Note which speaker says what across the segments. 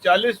Speaker 1: 40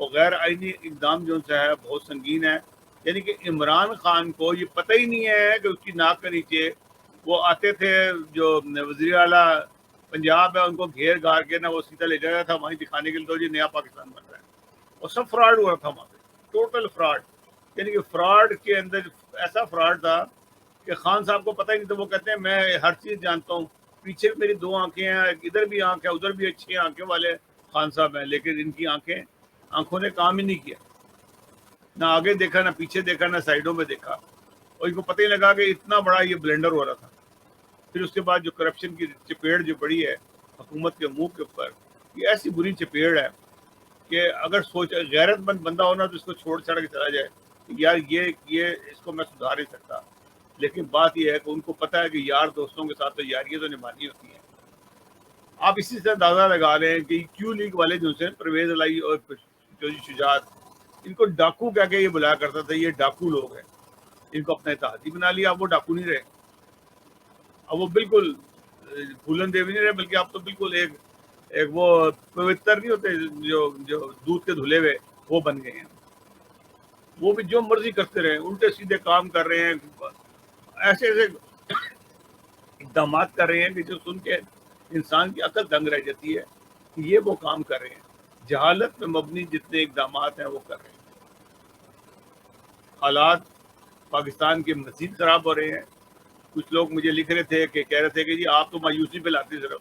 Speaker 1: اور غیر آئینی اقدام جو ہے بہت سنگین ہے. یعنی کہ عمران خان کو یہ پتہ ہی نہیں ہے کہ اس کی ناک کے نیچے وہ آتے تھے جو وزیر اعلیٰ پنجاب ہے ان کو گھیر گھار کے وہ سیدھا لے جاتا تھا وہیں دکھانے کے لیے تو جی نیا پاکستان بن رہا ہے. اور سب فراڈ ہوا تھا وہاں پہ, ٹوٹل فراڈ. یعنی کہ فراڈ کے اندر ایسا فراڈ تھا کہ خان صاحب کو پتہ ہی نہیں تھا. وہ کہتے ہیں میں ہر چیز جانتا ہوں, پیچھے میری 2 آنکھیں ہیں, ادھر بھی آنکھ ہے ادھر بھی اچھی آنکھیں والے خان صاحب ہیں, لیکن ان کی آنکھوں نے کام ہی نہیں کیا, نہ آگے دیکھا نہ پیچھے دیکھا نہ سائڈوں میں دیکھا, اور ان کو پتہ ہی لگا کہ اتنا بڑا یہ بلنڈر ہو رہا تھا. پھر اس کے بعد جو کرپشن کی چپیڑ جو پڑی ہے حکومت کے منہ کے اوپر, یہ ایسی بری چپیڑ ہے کہ اگر غیرت مند بندہ ہونا تو اس کو چھوڑ چھاڑ کے چلا جائے یار یہ اس کو میں سدھار نہیں سکتا. لیکن بات یہ ہے کہ ان کو پتہ ہے کہ یار دوستوں کے ساتھ تو یاریاں تو نبھانی ہوتی ہیں. آپ اسی سے اندازہ لگا رہے ہیں کہ کیو لیگ والے جو سے پرویز علائی اور شجاعت, ان کو ڈاکو کہہ کے یہ بلایا کرتا تھا, یہ ڈاکو لوگ ہیں. ان کو اپنا اتحادی بنا لیا, اب وہ ڈاکو نہیں رہے, اب وہ بالکل پھولن دیوی نہیں رہے, بلکہ اب تو بالکل ایک وہ پوتر نہیں ہوتے جو دودھ کے دھلے ہوئے, وہ بن گئے ہیں. وہ بھی جو مرضی کرتے رہے, الٹے سیدھے کام کر رہے ہیں, ایسے اقدامات کر رہے ہیں کہ جو سن کے انسان کی عقل دنگ رہ جاتی ہے کہ یہ وہ کام کر رہے ہیں. جہالت پہ مبنی جتنے اقدامات ہیں وہ کر رہے ہیں. حالات پاکستان کے مزید خراب ہو رہے ہیں. کچھ لوگ مجھے لکھ رہے تھے کہ کہہ رہے تھے کہ جی آپ تو مایوسی پھیلاتے صرف.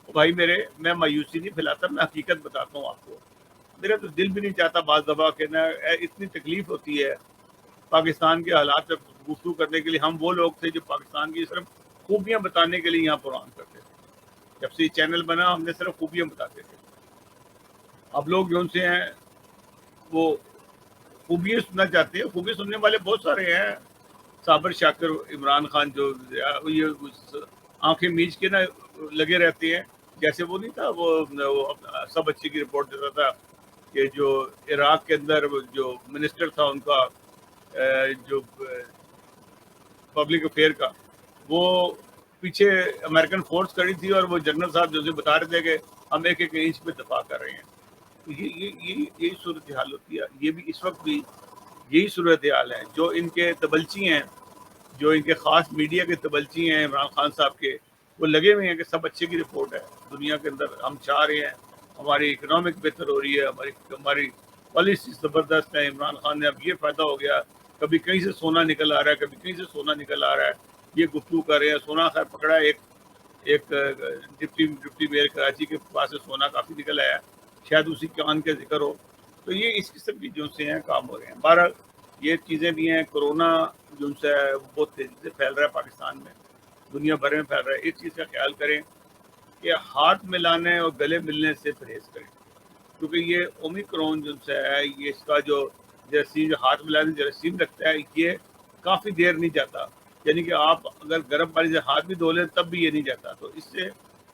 Speaker 1: بھائی میں مایوسی نہیں پھیلاتا, میں حقیقت بتاتا ہوں آپ کو. میرا تو دل بھی نہیں چاہتا بعض دفعہ کہ اتنی تکلیف ہوتی ہے پاکستان کے حالات پہ گفتگو کرنے کے لیے. ہم وہ لوگ تھے جو پاکستان کی صرف خوبیاں بتانے کے لیے یہاں پروگرام کرتے تھے. جب سے یہ چینل بنا ہم نے صرف خوبیاں بتاتے تھے. اب لوگ جو ان سے ہیں وہ خوبیاں سننا چاہتے ہیں. خوبی سننے والے بہت سارے ہیں, صابر شاکر, عمران خان, جو یہ آنکھیں میچ کے لگے رہتے ہیں. جیسے وہ نہیں تھا وہ سب اچھی کی رپورٹ دیتا تھا کہ جو عراق کے اندر جو منسٹر تھا ان کا جو پبلک افیئر کا, وہ پیچھے امریکن فورس کھڑی تھی اور وہ جنرل صاحب جو بتا رہے تھے کہ ہم ایک انچ پہ دفاع کر رہے ہیں. یہی صورتحال ہوتی ہے. یہ بھی اس وقت بھی یہی صورتحال ہے. جو ان کے تبلچی ہیں, جو ان کے خاص میڈیا کے تبلچی ہیں عمران خان صاحب کے, وہ لگے ہوئے ہیں کہ سب اچھے کی رپورٹ ہے دنیا کے اندر. ہم چاہ رہے ہیں ہماری اکنامک بہتر ہو رہی ہے, ہماری پالیسی زبردست ہے. عمران خان نے اب یہ فائدہ ہو گیا, کبھی کہیں سے سونا نکل آ رہا ہے, کبھی کہیں سے سونا نکل آ رہا ہے. یہ گفتگو کر رہے ہیں. سونا خیر پکڑا ایک ڈپٹی میئر کراچی کے پاس سے سونا کافی نکل آیا, شاید اسی کان کا ذکر ہو. تو یہ اس قسم کی جو سے ہیں کام ہو رہے ہیں. بہرحال یہ چیزیں بھی ہیں. کورونا جو سے ہے وہ بہت تیزی سے پھیل رہا ہے پاکستان میں, دنیا بھر میں پھیل رہا ہے. اس چیز کا خیال کریں کہ ہاتھ ملانے اور گلے ملنے سے پرہیز کریں, کیونکہ یہ اومیکرون جو سے ہے یہ اس کا جو جراثیم, جو ہاتھ ملانے جراثیم رکھتا ہے, یہ کافی دیر نہیں جاتا. یعنی کہ آپ اگر گرم پانی سے ہاتھ بھی دھو لیں تب بھی یہ نہیں جاتا. تو اس سے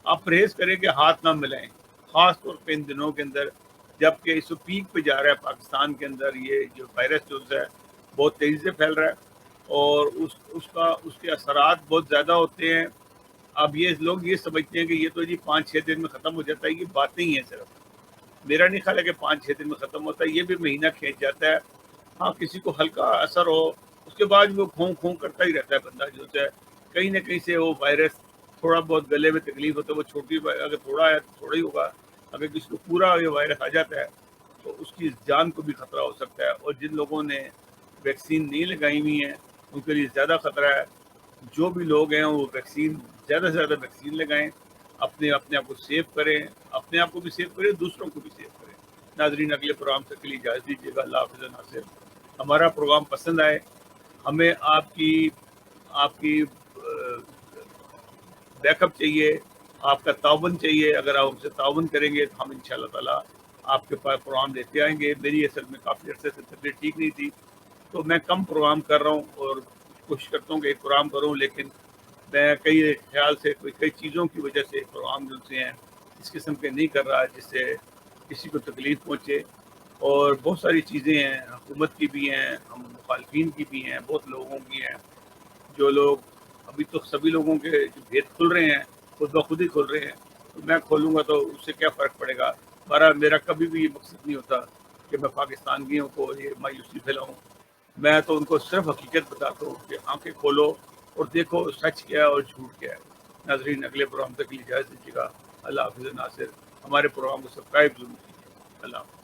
Speaker 1: آپ پرہیز کریں کہ ہاتھ نہ ملائیں, خاص طور پہ ان دنوں کے اندر جب کہ اس پیک پہ جا رہا ہے پاکستان کے اندر. یہ جو وائرس جو ہے بہت تیزی سے پھیل رہا ہے اور اس کے اثرات بہت زیادہ ہوتے ہیں. اب یہ لوگ یہ سمجھتے ہیں کہ یہ تو جی 5-6 دن میں ختم ہو جاتا ہے. یہ باتیں ہی ہیں صرف. میرا نہیں خیال ہے کہ 5-6 دن میں ختم ہوتا ہے, یہ بھی مہینہ کھینچ جاتا ہے. ہاں کسی کو ہلکا اثر ہو, اس کے بعد وہ کھوں کرتا ہی رہتا ہے بندہ. جو ہے کہیں نہ کہیں سے وہ وائرس تھوڑا بہت گلے میں تکلیف ہوتا ہے, وہ چھوٹی, اگر تھوڑا ہے تو تھوڑا ہی ہوگا. اگر کسی کو پورا یہ وائرس آ جاتا ہے تو اس کی جان کو بھی خطرہ ہو سکتا ہے. اور جن لوگوں نے ویکسین نہیں لگائی ہوئی ہیں ان کے لیے زیادہ خطرہ ہے. جو بھی لوگ ہیں وہ ویکسین زیادہ سے زیادہ ویکسین لگائیں, اپنے آپ کو سیو کریں, اپنے آپ کو بھی سیو کریں, دوسروں کو بھی سیو کریں. ناظرین اگلے پروگرام تک کے لیے اجازت دیجیے گا. اللہ حافظ ناصر. ہمارا پروگرام پسند آئے, ہمیں آپ کی بیک اپ چاہیے, آپ کا تعاون چاہیے. اگر آپ ہم سے تعاون کریں گے تو ہم انشاءاللہ تعالی آپ کے پاس پروگرام لیتے آئیں گے. میری اصل میں کافی عرصے سے طبیعت ٹھیک نہیں تھی تو میں کم پروگرام کر رہا ہوں اور کوشش کرتا ہوں کہ ایک پروگرام کروں, لیکن میں کئی خیال سے کئی چیزوں کی وجہ سے پروگرام جو سے ہیں اس قسم کے نہیں کر رہا جس سے کسی کو تکلیف پہنچے. اور بہت ساری چیزیں ہیں, حکومت کی بھی ہیں, ہم مخالفین کی بھی ہیں, بہت لوگوں کی ہیں. جو لوگ ابھی تو سبھی لوگوں کے جو بھید کھل رہے ہیں خود بخود ہی کھل رہے ہیں, تو میں کھولوں گا تو اس سے کیا فرق پڑے گا. میرا کبھی بھی یہ مقصد نہیں ہوتا کہ میں پاکستانیوں کو یہ مایوسی پھیلاؤں. میں تو ان کو صرف حقیقت بتاتا ہوں کہ آنکھیں کھولو اور دیکھو سچ کیا ہے اور جھوٹ کیا ہے. ناظرین اگلے پروگرام تک اجازت دیجیے گا. اللہ حافظ. ناصر ہمارے پروگرام کو سبسکرائب ضرور کیجیے. اللہ حافظ.